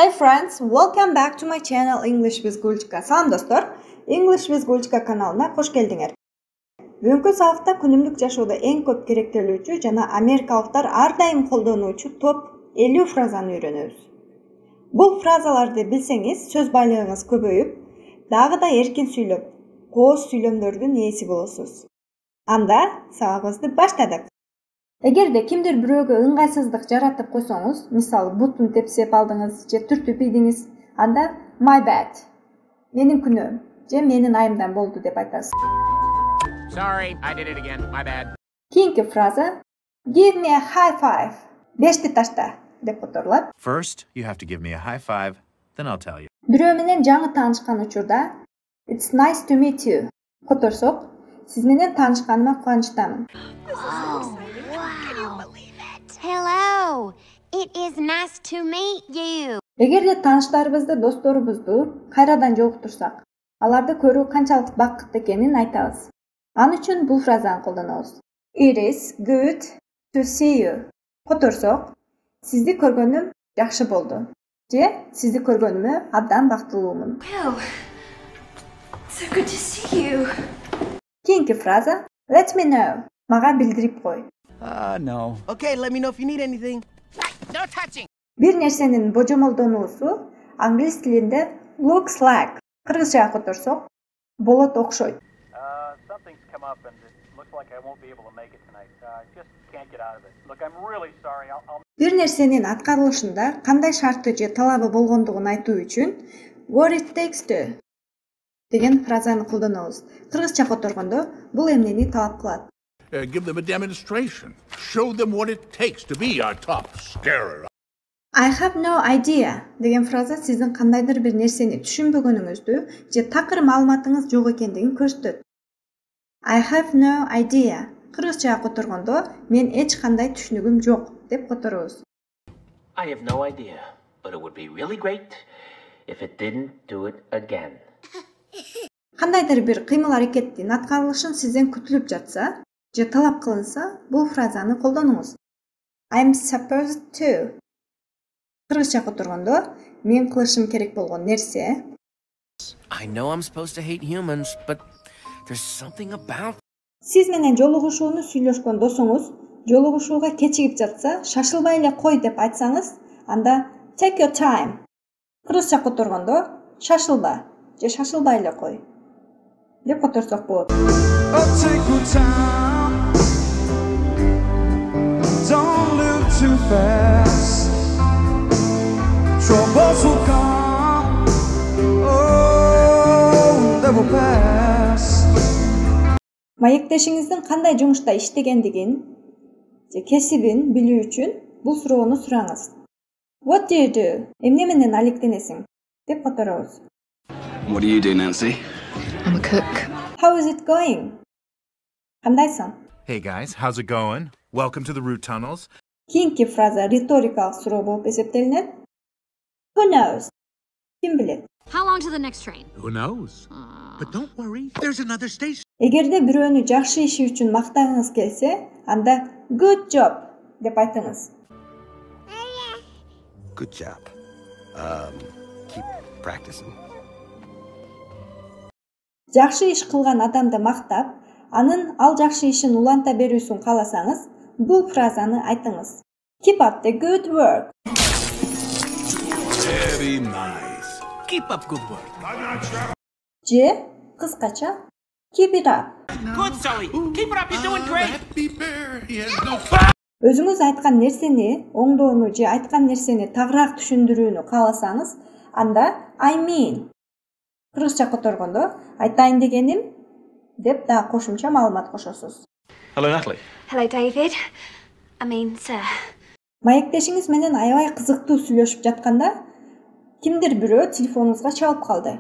Hey friends, welcome back to my channel English with Gulchika. Salam dostlar, English with Gulchika kanalına hoş geldingler. Бүгүнкү сабакта күнүмдүк жашоодо эң көп керектелүүчү жана америкалыктар ар дайым колдонуучу топ 50 фразаны үйрөнөбүз. Бул фразаларды билсеңиз, сөз байлыгыңыз көбөйүп, дагы да эркин сүйлөп, кооз сүйлөмдөрдүн ээси болосуз. Анда сабагыбызды баштадык. Эгерде кимдир бирөөгө ыңгайсыздык жаратып койсоңуз, мисалы бутун тепсеп алдыңыз же түртүп ийдиңиз, анда my bad. Менин күнөөм же менин айымдан болду деп айтасыз. Sorry, I did it again. My bad. Кийинки фраза give me a high five. Бешти ташта деп которулат. First, you have to give me a high five, then I'll tell you. Бирөө менен жаңы таанышкан учурда it's nice to meet you которсок, сиз менен таанышканыма кубанычтамын. Hello, it is nice to meet you. Эгерде тааныштарыбызды, досторубузду кайрадан жолуктурсак, аларды көрүү канчалык бакыттуу экенин айтабыз. Ан үчүн бул фразаны колдонобуз. It is good to see you. Которсок, сизди көргөнүм жакшы болду. Же сизди көргөнүмө абдан бактылуумун. Wow, so good to see you. Кийинки фраза let me know. Мага билдирип кой. No. Okay, let me know if you need anything. No touching. Бир нерсенин божомолдонуусу англис тилинде looks like. Кыргызчага которсок, болот окшойт. Something's come up and it looks like I won't be able to make it tonight. I just can't get out of it. Look, I'm really sorry. I'll... Бир нерсенин аткарылышында кандай шарты же талабы болгондугун айтуу үчүн what it takes to деген фразаны колдонобуз. Кыргызча которгондо бул эмнени талап кылат? Give them a demonstration. Show them what it takes to be our top scarer. I have no idea деген фраза сиздин кандайдыр бир нерсени түшүнбөгөнүңүздү же такыр маалыматыңыз жок экендигин көрсөтөт. I have no idea. Кыргызчага которгондо мен эч кандай түшүнүгүм жок деп которобуз. I have no idea, but it would be really great if it didn't do it again. Кандайдыр бир кыймыл аракеттин аткарылышын сизден күтүлүп жатса же талап кылынса, бул фразаны колдонуңуз. I'm supposed to. Кыргызча которгондо мен кылышым керек болгон нерсе. I know I'm supposed to hate humans, but there's something about... Сиз менен жолугушууну сүйлөшкөн досуңуз жолугушууга кечигип жатса, шашылбай эле кой деп айтсаңыз, анда take your time. Кыргызча которгондо шашылба же шашылбай эле кой деп которсок болот. Take your time. Don't live too fast. Troubles will come. Oh, they will pass. Маектешиңиздин кандай жумушта иштегендигин же кесибин билүү үчүн бул суроону сураңыз. What do you do? Эмне менен алектенесиң деп которобуз. What do you do, Nancy? I'm a cook. How is it going? Кандайсың? Hey guys, how's it going? Welcome to the root tunnels. Кийинки фраза риторикалык суроо болуп эсептелинет. Who knows? Ким билет? How long to the next train? Who knows? But don't worry, there's another station. Эгерде бирөөнү жакшы иши үчүн мактагыңыз келсе, анда good job деп айтыңыз. Good job. Keep practicing. Жакшы иш кылган адамды мактап, анын ал жакшы ишин уланта берүүсүн кааласаңыз, бул фразаны айтыңыз. Keep up the good work. Very nice. Keep up good work. Же кыскача keep it up. Good, Sully. Keep it up. You're doing great. Happy bear, he has no... Өзүңүз айткан нерсени, оңдоону же айткан нерсени тагыраак түшүндүрүүнү кааласаңыз, анда I mean. Кыргызча которгондо айтайын дегеним деп да кошумча маалымат кошосуз. Hello, Natalie. Hello, David. I mean, sir. Маектешиңиз менен аябай кызыктуу сүйлөшүп жатканда кимдир бирөө телефонуңузга чалып калды.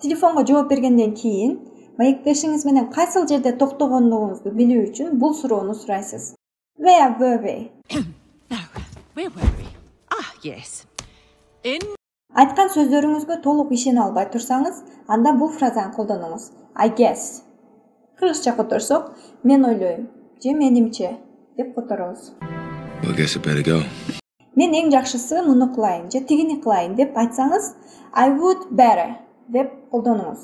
Телефонго жооп бергенден кийин маектешиңиз менен кайсыл жерде токтогондугуңузду билүү үчүн бул суроону сурайсыз. Where were we? Where were we? Ah, yes. In... Айткан сөздөрүңүзгө толук ишене албай турсаңыз, анда бул фразаны колдонуңуз. I guess. Кыргызча которсок, мен ойлойм же менимче деп которобуз. Well, I guess I better go. Men eng yaxshisi muni qilayin же tigini qilayin deb aytsangiz I would better deb qo'ldanыңыз.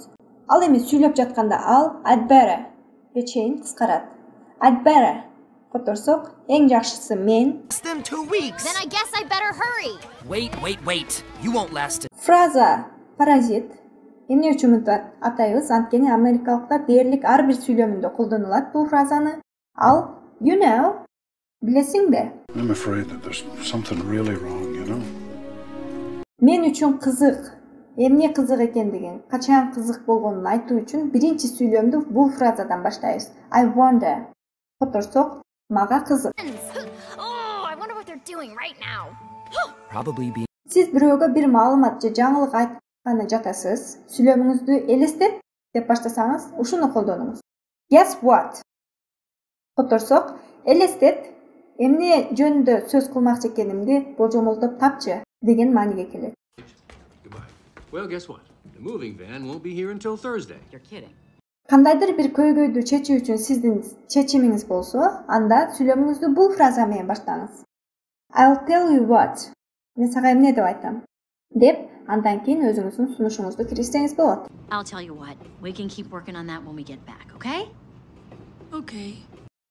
Al endi сөйлөп жатканда al I'd better ге чейин кыскарат. I'd better qo'tirsak eng yaxshisi men. Less than 2 weeks. Then I guess I better hurry. Wait. You won't last it. Фраза паразит эмне үчүн атайбыз? Анткени америкалыктар дээрлик ар бир сүйлөмүндө колдонулат бул фразаны. Ал you know билесиңби? I'm afraid that there's something really wrong, you know. Мен үчүн кызык. Эмне кызык экендигин, качан кызык болгонун айтуу үчүн биринчи сүйлөмдү бул фразадан баштайбыз. I wonder. Которсок, мага кызык. Oh, I wonder what they're doing right now. Probably be. Сиз бирөөгө бир маалымат же жаңылык айтканы жатасыз. Сүйлөмүңүздү элестеп деп баштасаңыз, ушуну колдонуңуз. Guess what? Которсок, элестет, эмне жөнүндө сөз кылмакчы экенимди болжомолдоп тапчы деген мааниге келет. Well, guess what? The moving van won't be here until Thursday. You're kidding. Кандайдыр бир көйгөйдү чечүү үчүн сиздин чечимиңиз болсо, анда сүйлөмүңүздү бул фраза менен баштаңыз. I'll tell you what. Мен сага эмне деп айтам? Деп, андан кийин өзүңүздүн сунушуңузду киргизсеңиз болот. I'll tell you what. We can keep working on that when we get back, okay? Okay.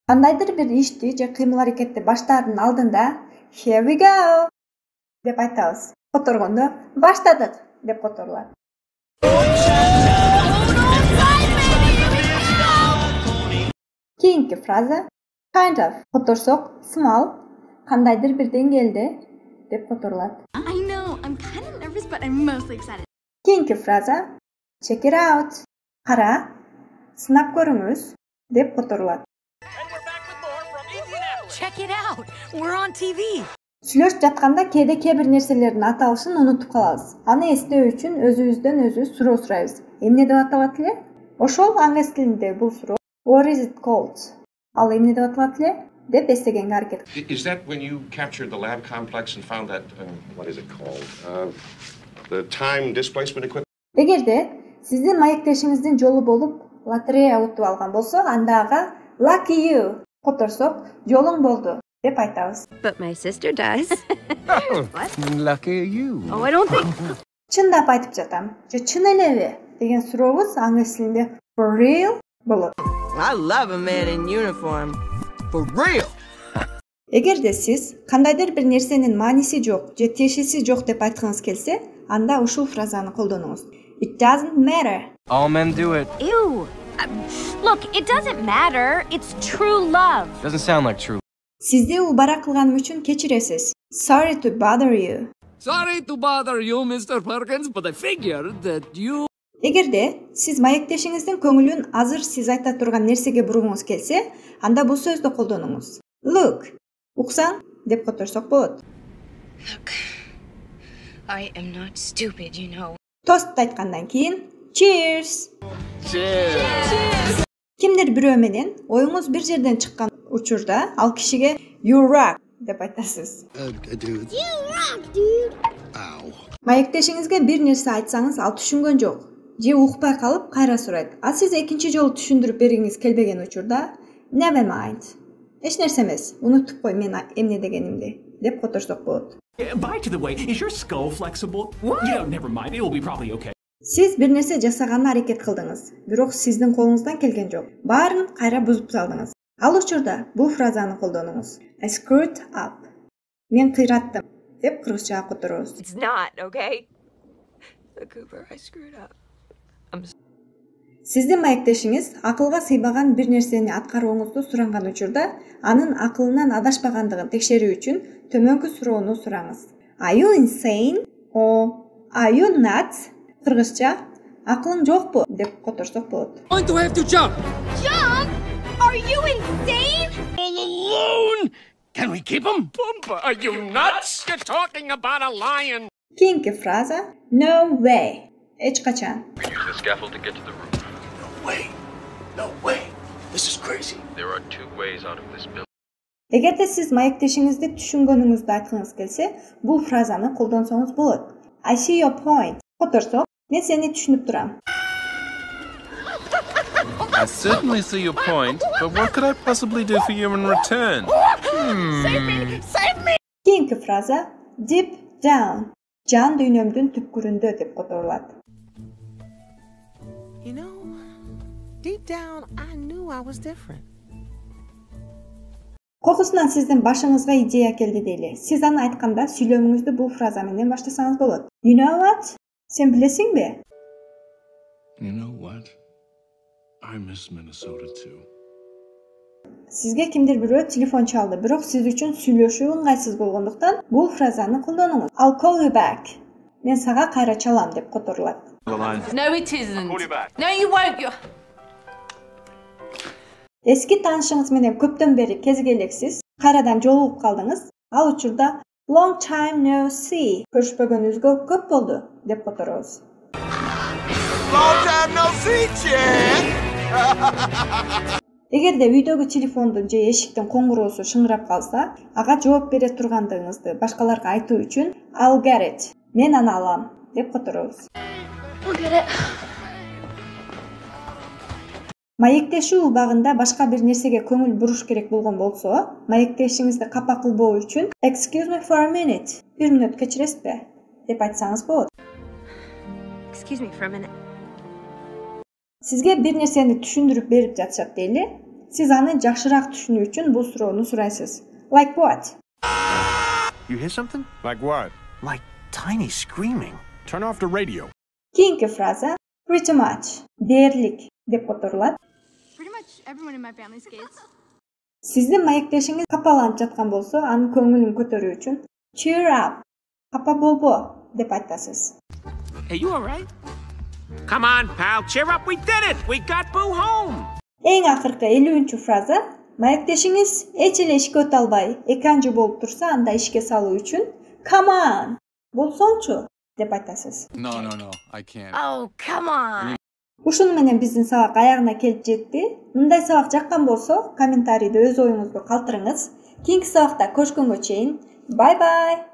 Кандайдыр бир ишти же кыймыл аракетти баштаардын алдында here we go деп айтабыз. Которгондо баштадык деп которулат. Кийинки фраза kind of которсок small, кандайдыр бир деңгээлде деп которулат. I know. I'm kind of nervous, but I'm mostly excited. Кийинки фраза check it out, кара, сынап көрүңүз деп которулат. Check it out. We're on TV. Сүйлөшүп жатканда кээде кээ бир нерселердин аталышын унутуп калабыз. Аны эстөө үчүн өзүбүздөн өзү суроо сурайбыз. Эмне деп аталат эле? Ошол англис тилинде бул суроо what is it called? Ал эмне деп аталат эле? Деп эстегенге аракет. Is that when you captured the lab complex and found that what is it called? The time displacement equipment? Эгерде сиздин маектешиңиздин жолу болуп лотерея утуп алган болсо, анда ага lucky you которсок жолуң болду деп айтабыз. But my sister does. What? Lucky you. Oh, I don't think. Чындап айтып жатам. Же чын элеби деген сурообуз англис тилинде for real болот. I love a man in uniform. For real. Эгерде сиз кандайдыр бир нерсенин мааниси жок же тиешеси жок деп айткыңыз келсе, анда ушул фразаны колдонуңуз. It doesn't matter. All men do it. Ew. Look, it doesn't matter. It's true love. Doesn't sound like true. Сизди убара кылганым үчүн кечиресиз. Sorry to bother you. Sorry to bother you, Mr. Perkins, but I figured that you... Эгерде сиз маектешиңиздин көңүлүн азыр сиз айта турган нерсеге бургуңуз келсе, анда бул сөздү колдонуңуз. Look, уксаң деп которсок болот. Look, I am not stupid, you know. Тост айткандан кийин cheers. Cheers. Кимдир бирөө менен оюңуз бир жерден чыккан учурда ал кишиге you rock деп айтасыз. Dude. You rock, dude. Ow. Маектешиңизге бир нерсе айтсаңыз, ал түшүнгөн жок. Же укпай калып кайра сурайт. А сиз экинчи жолу түшүндүрүп бергиңиз келбеген учурда never mind. Эч нерсе эмес. Унутуп кой мен эмне дегенимди деп которсок болот. By the way, is your skull flexible? What? You know, never mind. It will be probably okay. Сиз бир нерсе жасаганына аракет кылдыңыз, бирок сиздин колуңуздан келген жок. Баарын кайра бузуп салдыңыз. Ал учурда бул фразаны колдонуңуз. I screwed up. Мен кыйраттым деп кыргызчага которобуз. It's not, okay? So Cooper, I screwed up. Сиздин маектешиңиз акылга сыйбаган бир нерсени аткарууңузду суранган учурда, анын акылынан адашпагандыгын текшерүү үчүн төмөнкү суроону сураңыз. Are you insane? Or are you nuts? Кыргызча акылың жокпу деп которсок болот. I'm going to have to jump. Jump? Are you insane? All alone? Can we keep him? Pumba, are you nuts? You're talking about a lion. Кийинки фраза no way. Эч качан. We use the scaffold to get to the roof. No way. This is crazy. There are two ways out of this building. Эгерде сиз маектешиңизди түшүнгөнүңүздү айткыңыз келсе, бул фразаны колдонсоңуз болот. I see your point. Которсок, мен сени түшүнүп турам. I certainly see your point, but what could I possibly do for you in return? Save me! Save me! Кийинки Keyingi fraza deep down. Can düynömdün tüpküründө деп которулат. You know, deep down, I knew I was different. Kokусунан сиздин башыңызга идея келди дейли. Сиз аны айтканда сүйлөмүңүздү бул фраза менен баштасаңыз болот. You know what? Сен билесиңби? You know what? I miss Minnesota too. Сизге кимдир бирөө телефон чалды, бирок сиз үчүн сүйлөшүү ыңгайсыз болгондуктан бул фразаны колдонуңуз. I'll call you back. Мен сага кайра чалам деп которулат. No, it isn't. No, you won't. Эски таанышыңыз менен көптөн бери кезигелексиз, кайрадан жолугуп калдыңыз. Ал учурда long time no see. Көрүшпөгөнүбүзгө көп болду деп которобуз. Long time no see, Chad. Эгерде үйдөгү телефондун же эшиктин коңгуроосу шыңырап калса, ага жооп бере тургандыгыңызды башкаларга айтуу үчүн I'll get it. Мен аны алам деп которобуз. Маектешүү убагында башка бир нерсеге көңүл буруш керек болгон болсо, маектешиңизди капа кылбоо үчүн excuse me for a minute. Бир мүнөт кечиресизби деп айтсаңыз болот. Excuse me for a minute. Сизге бир нерсени түшүндүрүп берип жатышат дейли. Сиз аны жакшыраак түшүнүү үчүн бул суроону сурайсыз. Like what? You hear something? Like what? Like tiny screaming. Turn off the radio. Кийинки фраза pretty much. Дээрлик деп которулат. Pretty much everyone in my family skates. Сиздин маектешиңиз капаланып жаткан болсо, анын көңүлүн көтөрүү үчүн cheer up. Капа болбо деп айтасыз. Hey, you all right? Come on, pal, cheer up. We did it. We got Boo home. Эң акыркы 50-чү фраза. Маектешиңиз эч эле ишке өтө албай, эканжы болуп турса, анда ишке салуу үчүн come on. Болсоңчу деп айтасыз. No, I can't. Oh, come on. Ушуну менен биздин сабак аягына келип жетти. Мындай сабак жаккан болсо, комментарийде өз оюңузду калтырыңыз. Кийинки сабакта көрүшкөнгө чейин, bye bye.